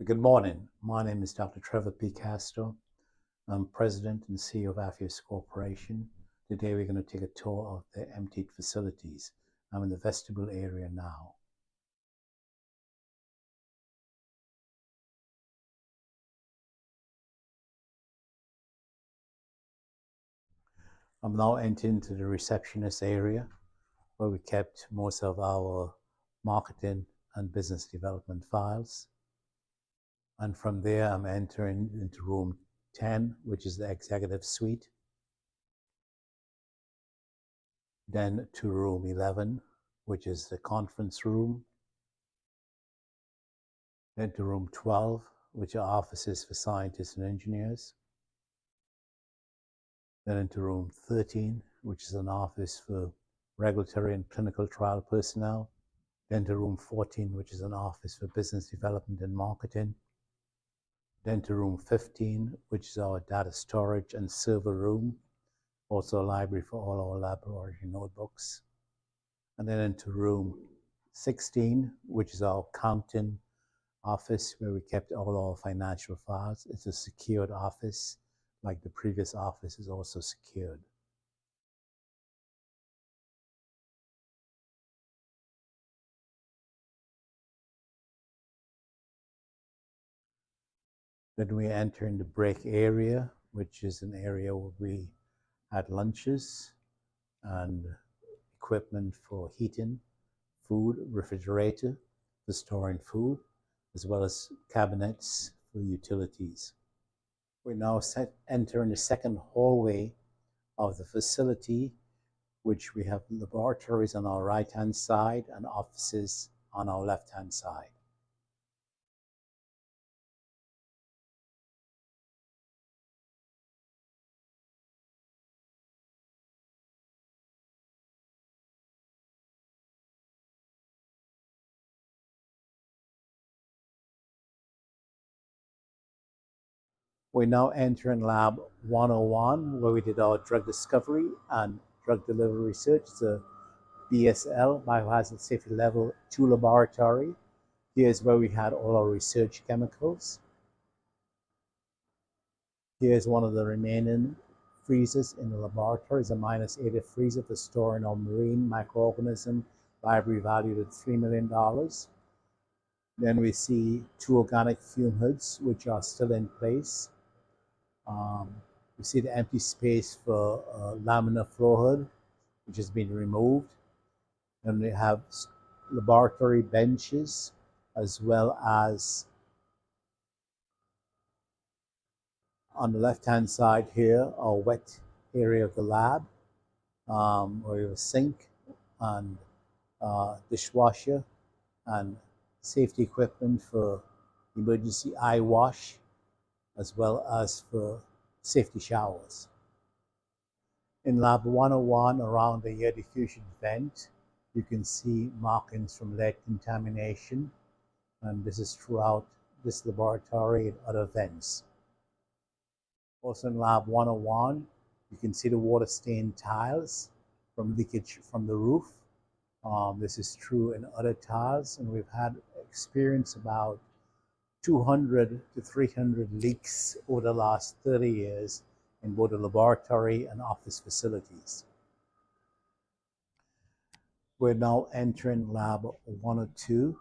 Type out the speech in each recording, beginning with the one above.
Good morning. My name is Dr. Trevor P. Castro. I'm President and CEO of Aphios Corporation. Today we're going to take a tour of the emptied facilities. I'm in the vestibule area now. I'm now entering into the receptionist area where we kept most of our marketing and business development files. And from there, I'm entering into room 10, which is the executive suite. Then to room 11, which is the conference room. Then to room 12, which are offices for scientists and engineers. Then into room 13, which is an office for regulatory and clinical trial personnel. Then to room 14, which is an office for business development and marketing. Then to room 15, which is our data storage and server room, also a library for all our laboratory notebooks. And then into room 16, which is our accounting office where we kept all our financial files. It's a secured office, like the previous office is also secured. Then we enter in the break area, which is an area where we had lunches and equipment for heating, food, refrigerator for storing food, as well as cabinets for utilities. We now enter in the second hallway of the facility, which we have laboratories on our right-hand side and offices on our left-hand side. We now enter in lab 101, where we did our drug discovery and drug delivery research. It's a BSL, Biohazard Safety Level 2 laboratory. Here's where we had all our research chemicals. Here's one of the remaining freezers in the laboratory. It's a -80 freezer for storing our marine microorganism library valued at $3 million. Then we see 2 organic fume hoods, which are still in place. We see the empty space for laminar flow hood, which has been removed. And we have laboratory benches, as well as on the left-hand side here, our wet area of the lab, where we have a sink and dishwasher and safety equipment for emergency eye wash, as well as for safety showers. In lab 101, around the air diffusion vent, you can see markings from lead contamination, and this is throughout this laboratory and other vents. Also in lab 101, you can see the water-stained tiles from leakage from the roof. This is true in other tiles, and we've had experience about 200 to 300 leaks over the last 30 years in both the laboratory and office facilities. We're now entering lab 102,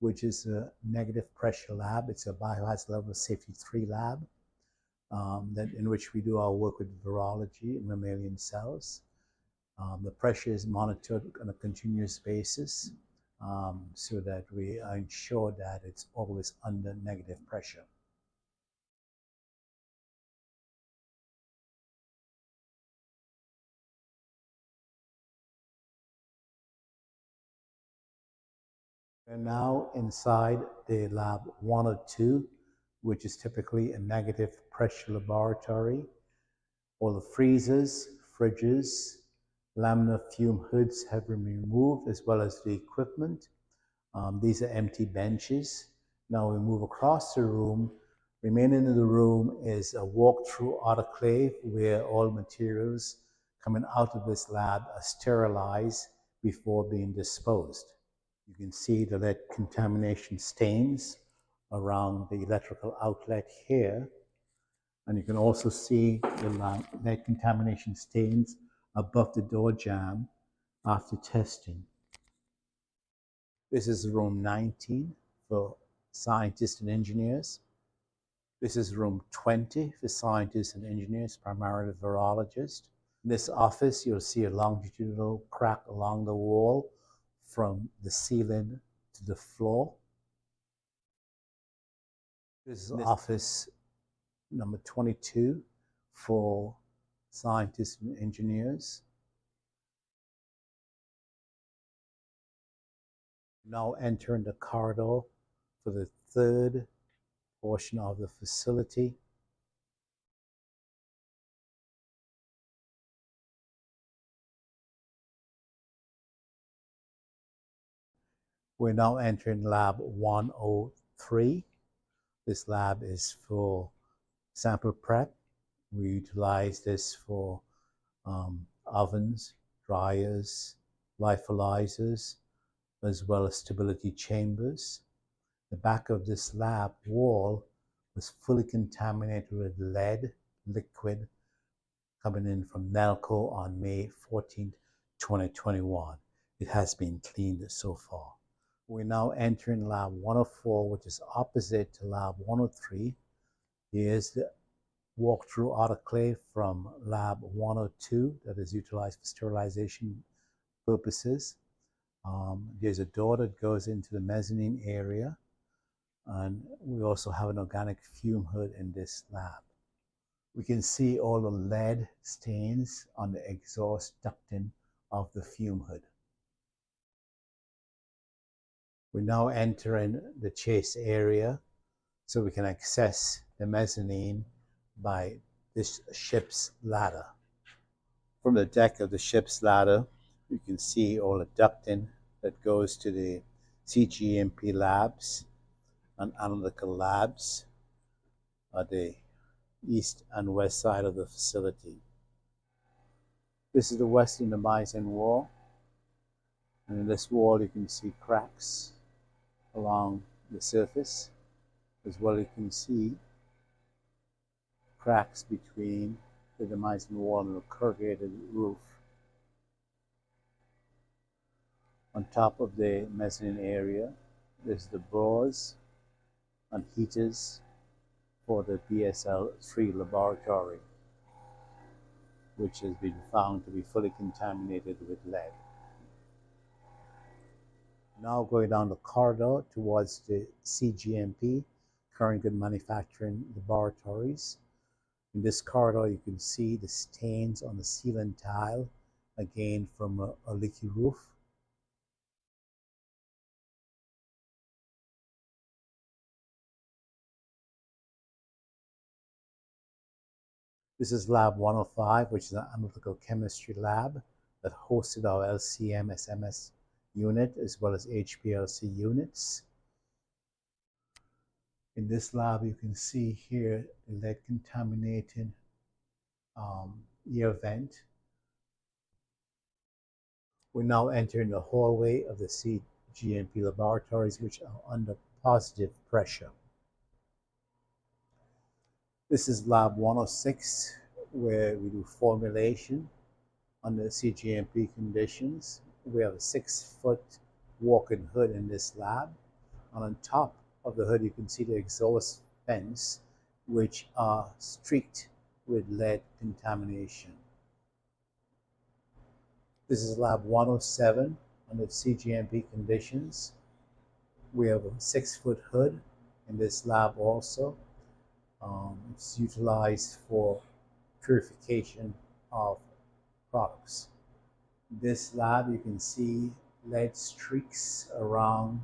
which is a negative pressure lab. It's a biohazard level safety 3 lab in which we do our work with virology and mammalian cells. The pressure is monitored on a continuous basis so that we ensure that it's always under negative pressure. We're now inside the lab 102, which is typically a negative pressure laboratory. All the freezers, fridges, laminar fume hoods have been removed, as well as the equipment. These are empty benches. Now we move across the room. Remaining in the room is a walk-through autoclave where all materials coming out of this lab are sterilized before being disposed. You can see the lead contamination stains around the electrical outlet here. And you can also see the lead contamination stains above the door jamb after testing. This is room 19 for scientists and engineers. This is room 20 for scientists and engineers, primarily virologists. In this office, you'll see a longitudinal crack along the wall from the ceiling to the floor. This is office number 22 for scientists and engineers. Now entering the corridor for the third portion of the facility. We're now entering lab 103. This lab is for sample prep. We utilize this for ovens, dryers, lyophilizers, as well as stability chambers. The back of this lab wall was fully contaminated with lead liquid coming in from NELCO on May 14, 2021. It has been cleaned so far. We're now entering lab 104, which is opposite to lab 103. Here's the walk-through autoclave from lab 102 that is utilized for sterilization purposes. There's a door that goes into the mezzanine area, and we also have an organic fume hood in this lab. We can see all the lead stains on the exhaust ducting of the fume hood. We're now entering the chase area so we can access the mezzanine by this ship's ladder. From the deck of the ship's ladder, you can see all the ducting that goes to the cGMP labs and analytical labs at the east and west side of the facility. This is the western demising wall, and in this wall you can see cracks along the surface, as well you can see cracks between the demising wall and the corrugated roof. On top of the mezzanine area, there's the bores and heaters for the BSL-3 laboratory, which has been found to be fully contaminated with lead. Now going down the corridor towards the cGMP, current good manufacturing laboratories. In this corridor, you can see the stains on the ceiling tile, again from a leaky roof. This is lab 105, which is an analytical chemistry lab that hosted our LCM SMS unit as well as HPLC units. In this lab, you can see here the lead contaminated air vent. We're now entering the hallway of the cGMP laboratories, which are under positive pressure. This is lab 106, where we do formulation under cGMP conditions. We have a 6-foot walk-in hood in this lab. And on top of the hood, you can see the exhaust vents, which are streaked with lead contamination. This is lab 107 under cGMP conditions. We have a 6-foot hood in this lab also. It's utilized for purification of products. This lab, you can see lead streaks around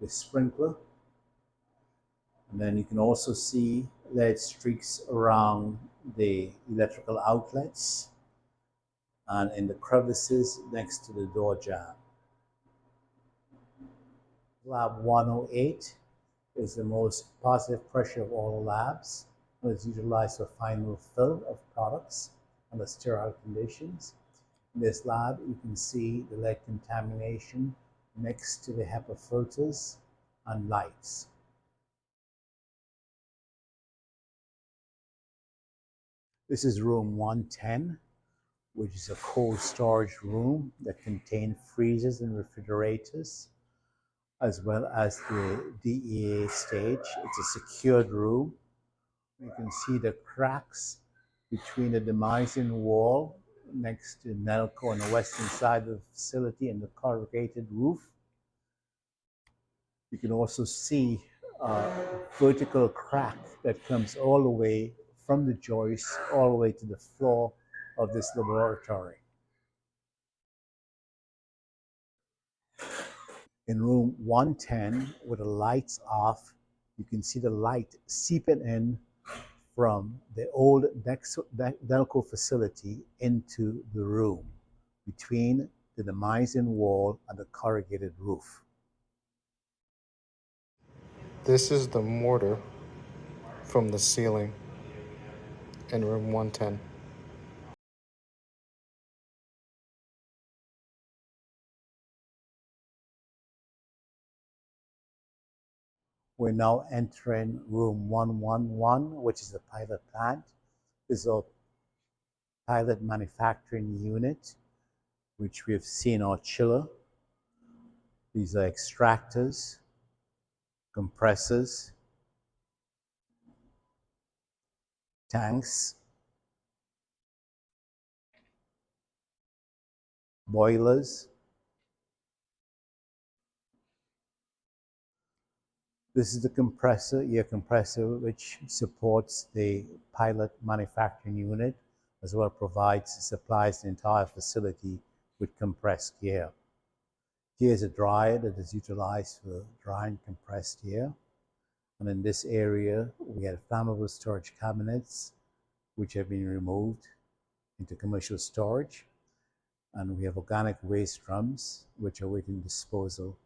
the sprinkler. And then you can also see lead streaks around the electrical outlets and in the crevices next to the door jamb. Lab 108 is the most positive pressure of all the labs, and it's utilized for final fill of products under sterile conditions. In this lab, you can see the lead contamination next to the HEPA filters and lights. This is room 110, which is a cold storage room that contains freezers and refrigerators, as well as the DEA stage. It's a secured room. You can see the cracks between the demising wall next to NELCO on the western side of the facility and the corrugated roof. You can also see a vertical crack that comes all the way from the joist all the way to the floor of this laboratory. In room 110, with the lights off, you can see the light seeping in from the old NELCO facility into the room between the demising wall and the corrugated roof. This is the mortar from the ceiling in room 110. We're now entering room 111, which is the pilot plant. This is a pilot manufacturing unit, which we've seen our chiller. These are extractors, compressors, tanks, boilers. This is the compressor, air compressor, which supports the pilot manufacturing unit, as well provides, supplies the entire facility with compressed air. Here is a dryer that is utilized for drying compressed air. And in this area, we have flammable storage cabinets, which have been removed into commercial storage. And we have organic waste drums, which are waiting disposal.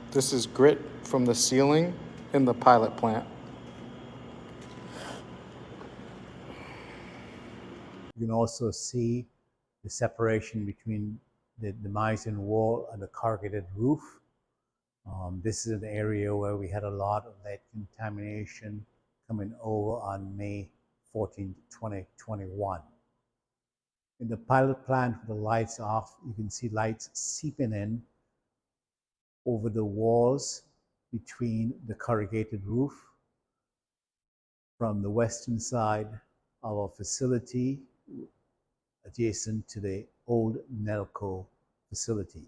This is grit from the ceiling in the pilot plant. You can also see the separation between the demising wall and the corrugated roof. This is an area where we had a lot of lead contamination coming over on May 14, 2021. In the pilot plant with the lights off, you can see lights seeping in over the walls between the corrugated roof from the western side of our facility adjacent to the old NELCO facility.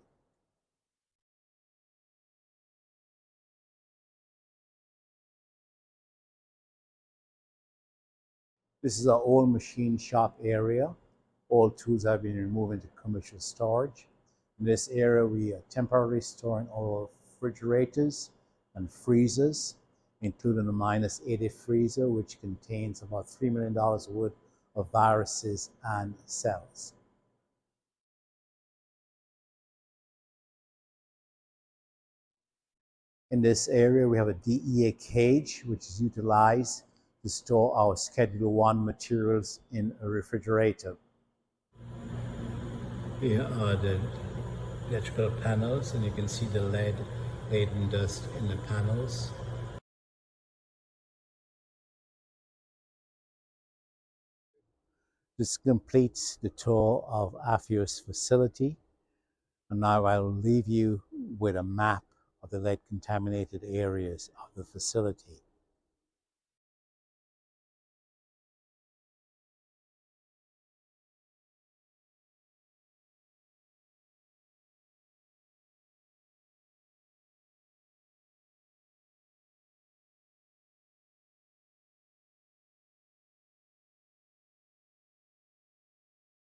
This is our old machine shop area. All tools have been removed into commercial storage. In this area, we are temporarily storing all refrigerators and freezers, including the -80 freezer, which contains about $3 million worth of viruses and cells. In this area, we have a DEA cage, which is utilized to store our Schedule 1 materials in a refrigerator. Here are the electrical panels, and you can see the lead-laden dust in the panels. This completes the tour of Aphios facility, and now I will leave you with a map of the lead-contaminated areas of the facility.